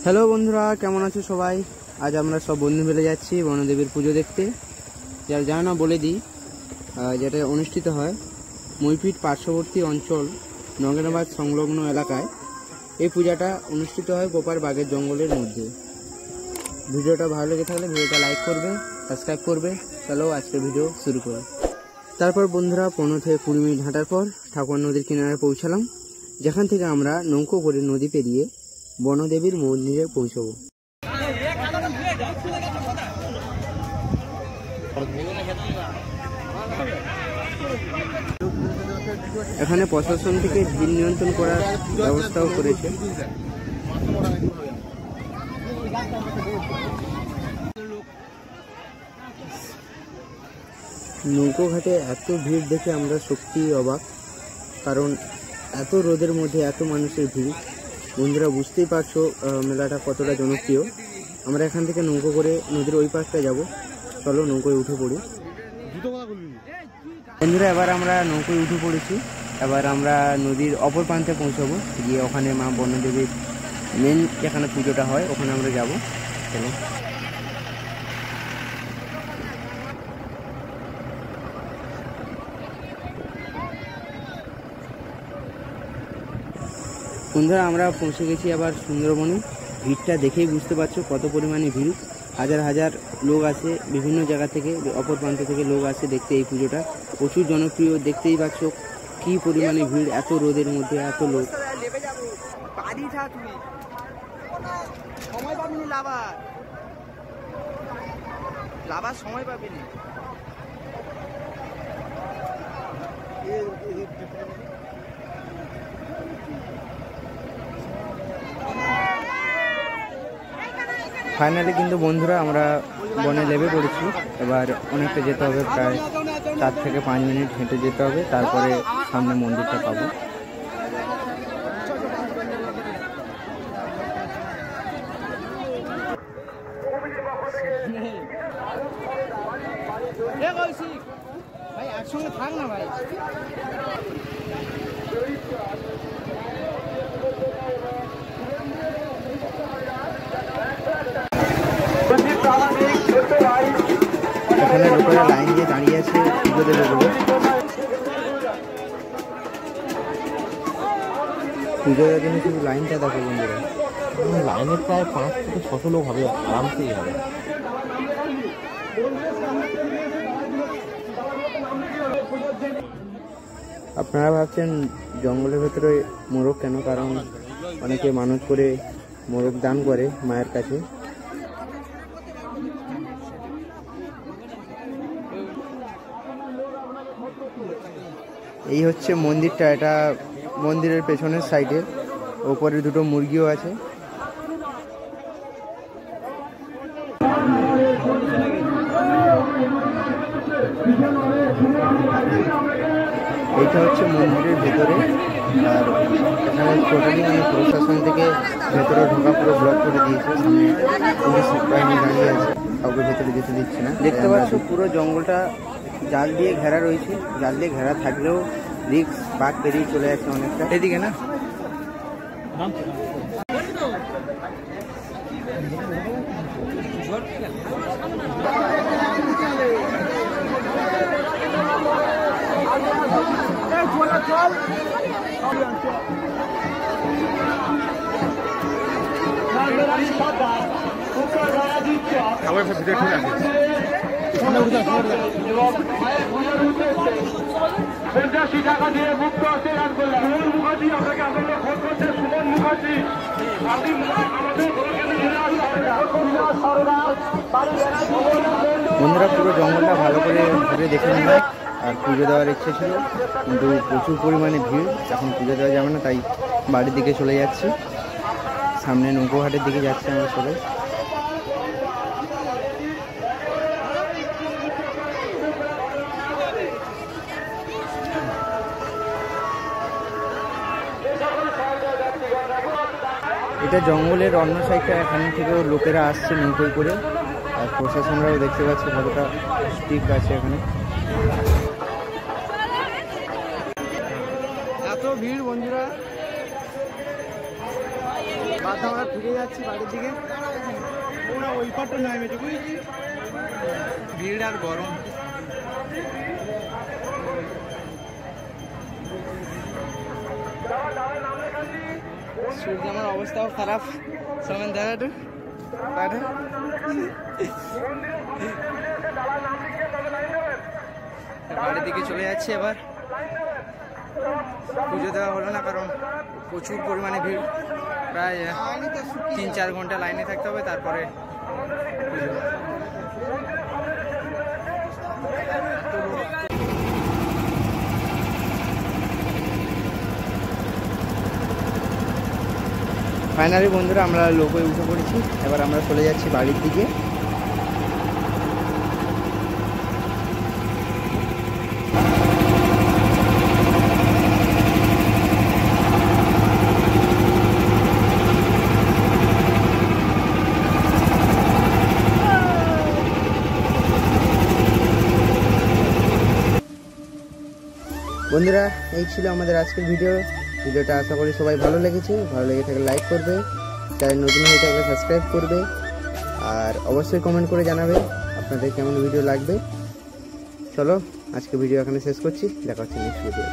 Hello বন্ধুরা, কেমন আছো সবাই? আজ আমরা সব বন্ধু মিলে যাচ্ছি বনদেবীর পুজো দেখতে। যার জানা বলে দিই, যেটা অনুষ্ঠিত হয় মইপিট পার্শ্ববর্তী অঞ্চল নগেনাবাদ সংলগ্ন এলাকায়। এই পূজাটা অনুষ্ঠিত হয় কোপার বাগের জঙ্গলের মধ্যে। ভিডিওটা ভালো লেগে থাকলে ভিডিওটা লাইক করবে, সাবস্ক্রাইব করবে। চলো আজকের ভিডিও শুরু করি। তারপর বন্ধুরা 15 থেকে 20 মিনিট হাঁটার পর ঠাকুর নদীর কিনারে পৌঁছালাম, যেখান থেকে আমরা নৌকো করে নদী পেরিয়ে বনদেবীর মন্দিরে পৌঁছবো। এখানে প্রশাসন থেকে ভিড় নিয়ন্ত্রণ করার ব্যবস্থাও করেছে। নৌকো ঘাটে এত ভিড় দেখে আমরা সত্যি অবাক, কারণ এত রোদের মধ্যে এত মানুষের ভিড়। বন্ধুরা বুঝতেই পারছো মেলাটা কতটা জনপ্রিয়। আমরা এখান থেকে নৌকো করে নদীর ওই পাশটা যাব। চলো নৌকোয় উঠে পড়ি। বন্ধুরা এবার আমরা নৌকোয় উঠে পড়েছি। এবার আমরা নদীর অপর প্রান্তে পৌঁছাবো, গিয়ে ওখানে মা বনদেবীর মেন যেখানে পুজোটা হয় ওখানে আমরা যাব। চলো বন্ধুরা, আমরা পৌঁছে গেছি আবার সুন্দরবনে। ভিড়টা দেখেই বুঝতে পারছো কত পরিমাণে ভিড়। হাজার হাজার লোক আসে বিভিন্ন জায়গা থেকে, অপর প্রান্ত থেকে লোক আসে দেখতে এই পুজোটা। প্রচুর জনপ্রিয়, দেখতেই পাচ্ছ কি পরিমাণে ভিড়, এত রোদের মধ্যে এত লোক। সময় পাবি না। ফাইনালি কিন্তু বন্ধুরা আমরা বনে লেবে পড়েছি। এবার অনেকটা যেতে হবে, প্রায় 4 থেকে 5 মিনিট হেঁটে যেতে হবে, তারপরে সামনে মন্দিরটা পাবো। ভাই একসঙ্গে থাক না ভাই। এখানে লোকেরা লাইন দিয়ে দাঁড়িয়ে আছে পুজো দেবে বলে। পুজো দেওয়ার জন্য শুধু লাইনটা দেখো বন্ধুরা, লাইনে প্রায় 5 থেকে 600 লোক হবে, আরামসেই হবে। আপনারা ভাবছেন জঙ্গলের ভেতরে মোরগ কেন? কারণ অনেকে মানত করে মোরগ দান করে মায়ের কাছে। এই হচ্ছে মন্দিরটা, এটা মন্দিরের পেছনের সাইডে। ওপরে 2টো মুরগিও আছে। এইটা হচ্ছে মন্দিরের ভেতরে, আর এখানে টোটালি প্রশাসন থেকে ভেতরে ঢোকা পুরো ব্লক করে দিয়েছে। সামনে পুলিশ বাহিনী দাঁড়িয়ে আছে, কাউকে ভেতরে যেতে দিচ্ছে না। দেখতে পাচ্ছ পুরো জঙ্গলটা জাল দিয়ে ঘেরা রয়েছে। জাল দিয়ে ঘেরা থাকলেও রিক্স, বাঘ পেরিয়ে চলে যাচ্ছে অনেকটা। এদিকে না আমার ভিডিও ঠিক আছে। 50 টাকা দিয়ে মুক্ত আছে রান করলাম। সুমন মুখার্জি আপনাকে আসলে ফোন করছে। সুমন মুখার্জি আপনি আমাদের বন্ধুরা পুরো জঙ্গলটা ভালো করে ঘুরে দেখে নিলাম। আর পুজো দেওয়ার ইচ্ছে ছিল, কিন্তু প্রচুর পরিমাণে ভিড়, এখন পুজো দেওয়া যাবে না, তাই বাড়ির দিকে চলে যাচ্ছি। সামনে নৌকো ঘাটের দিকে যাচ্ছি আমরা সবাই। এটা জঙ্গলের অন্য সাইডটা, এখান থেকেও লোকেরা আসছে নৌকোয় করে। আর প্রশাসনরাও দেখতে পাচ্ছে কতটা স্ট্রিক্ট আছে এখানে। এত ভিড় বন্ধুরা, বাদ আমরা ফিরে যাচ্ছি বাড়ির দিকে। ওরা ওই পাটটা নামেছে বুঝেছি। ভিড় আর গরম। সূর্য আমার অবস্থাও খারাপ। সমেন দেখা একটু বাড়ির দিকে চলে যাচ্ছি এবার। পুজো দেওয়া হলো না কারণ প্রচুর পরিমাণে ভিড়, প্রায় 3-4 ঘন্টা লাইনে থাকতে হবে তারপরে পুজো। ফাইনালি বন্ধুরা আমরা লোকই উঠে পড়েছি, এবার আমরা চলে যাচ্ছি বাড়ির দিকে। বন্ধুরা এই ছিল আমাদের আজকের ভিডিওটা আশা করি সবাই ভালো লেগেছে। ভালো লেগে থাকলে লাইক করবে, চ্যানেল নতুন হয়ে থাকলে সাবস্ক্রাইব করবে, আর অবশ্যই কমেন্ট করে জানাবে আপনাদের কেমন ভিডিও লাগবে। চলো আজকে ভিডিও এখানে শেষ করছি, দেখা হচ্ছে নেক্সট ভিডিও।